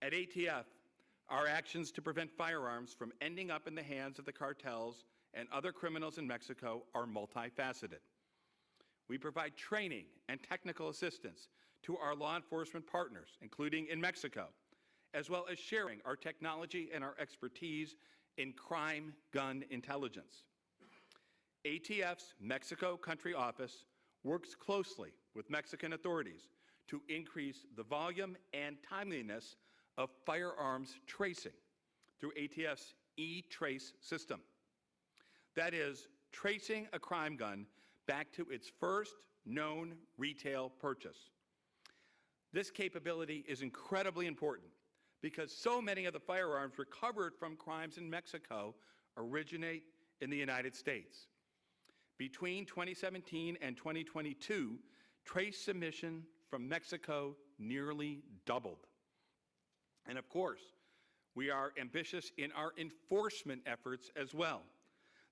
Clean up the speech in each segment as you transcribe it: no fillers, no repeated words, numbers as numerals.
At ATF, our actions to prevent firearms from ending up in the hands of the cartels and other criminals in Mexico are multifaceted. We provide training and technical assistance to our law enforcement partners, including in Mexico, as well as sharing our technology and our expertise in crime gun intelligence. ATF's Mexico Country Office works closely with Mexican authorities to increase the volume and timeliness of firearms tracing through ATF's E-Trace system. That is, tracing a crime gun back to its first known retail purchase. This capability is incredibly important because so many of the firearms recovered from crimes in Mexico originate in the United States. Between 2017 and 2022, trace submission from Mexico nearly doubled. And of course, we are ambitious in our enforcement efforts as well.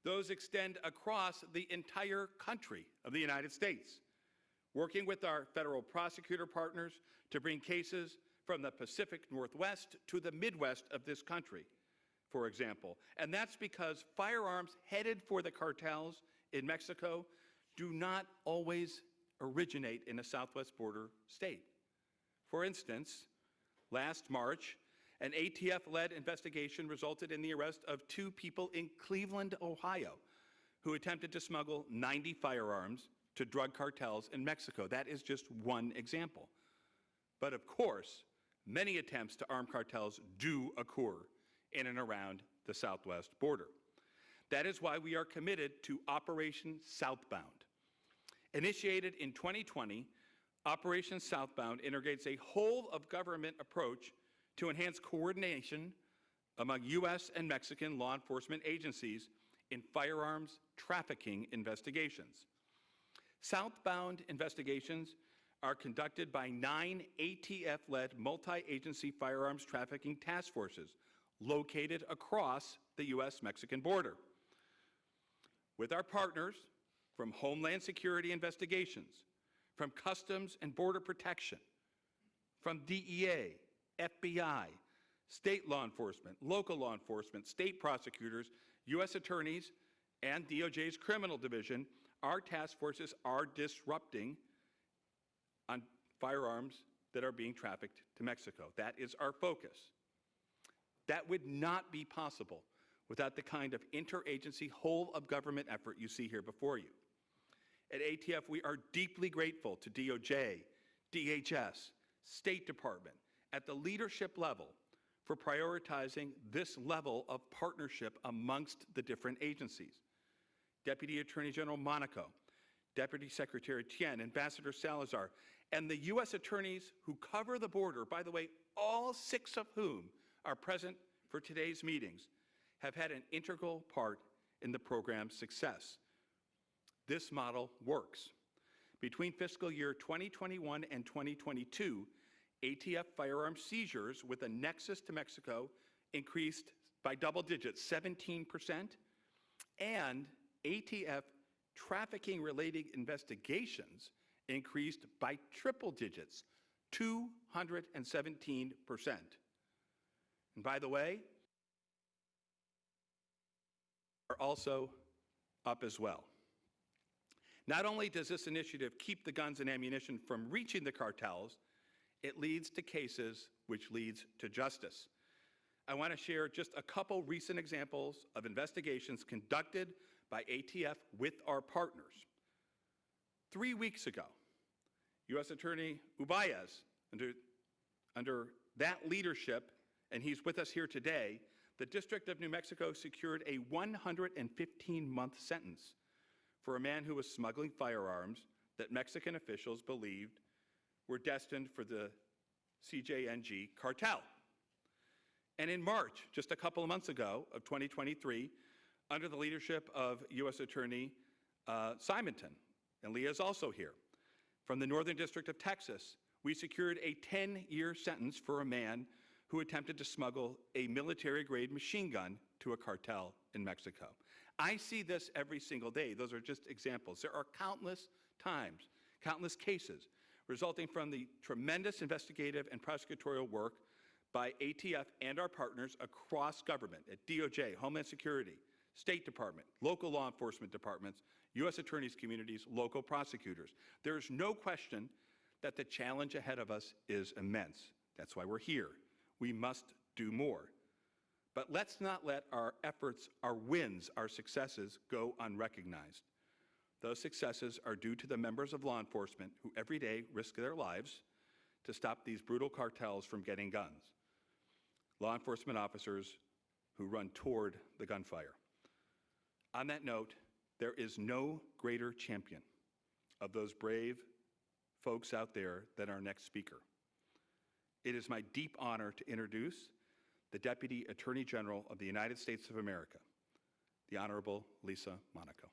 Those extend across the entire country of the United States, working with our federal prosecutor partners to bring cases from the Pacific Northwest to the Midwest of this country, for example. And that's because firearms headed for the cartels in Mexico do not always originate in a southwest border state. For instance, last March, an ATF-led investigation resulted in the arrest of 2 people in Cleveland, Ohio, who attempted to smuggle 90 firearms to drug cartels in Mexico. That is just one example. But of course, many attempts to arm cartels do occur in and around the southwest border. That is why we are committed to Operation Southbound. Initiated in 2020, Operation Southbound integrates a whole-of-government approach to enhance coordination among U.S. and Mexican law enforcement agencies in firearms trafficking investigations. Southbound investigations are conducted by 9 ATF-led multi-agency firearms trafficking task forces located across the U.S.-Mexican border. With our partners from Homeland Security Investigations, from Customs and Border Protection, from DEA, FBI, state law enforcement, local law enforcement, state prosecutors, U.S. attorneys, and DOJ's criminal division, our task forces are disrupting on firearms that are being trafficked to Mexico. That is our focus. That would not be possible without the kind of interagency whole-of-government effort you see here before you. At ATF, we are deeply grateful to DOJ, DHS, State Department, at the leadership level for prioritizing this level of partnership amongst the different agencies. Deputy Attorney General Monaco, Deputy Secretary Tien, Ambassador Salazar, and the U.S. attorneys who cover the border, by the way, all 6 of whom are present for today's meetings, have had an integral part in the program's success. This model works. Between fiscal year 2021 and 2022, ATF firearm seizures with a nexus to Mexico increased by double digits, 17%, and ATF trafficking-related investigations increased by triple digits, 217%. And by the way, are also up as well. Not only does this initiative keep the guns and ammunition from reaching the cartels, it leads to cases which leads to justice. I want to share just a couple recent examples of investigations conducted by ATF with our partners. 3 weeks ago, U.S. Attorney Ubayez, under that leadership, and he's with us here today, the District of New Mexico secured a 115-month sentence for a man who was smuggling firearms that Mexican officials believed were destined for the CJNG cartel. And in March, just a couple of months ago of 2023, under the leadership of U.S. Attorney Simonton, and Leah is also here, from the Northern District of Texas, we secured a 10-year sentence for a man who attempted to smuggle a military-grade machine gun to a cartel in Mexico. I see this every single day. Those are just examples. There are countless times, countless cases resulting from the tremendous investigative and prosecutorial work by ATF and our partners across government at DOJ, Homeland Security, State Department, local law enforcement departments, U.S. attorneys' communities, local prosecutors. There is no question that the challenge ahead of us is immense. That's why we're here. We must do more. But let's not let our efforts, our wins, our successes go unrecognized. Those successes are due to the members of law enforcement who every day risk their lives to stop these brutal cartels from getting guns. Law enforcement officers who run toward the gunfire. On that note, there is no greater champion of those brave folks out there than our next speaker. It is my deep honor to introduce the Deputy Attorney General of the United States of America, the Honorable Lisa Monaco.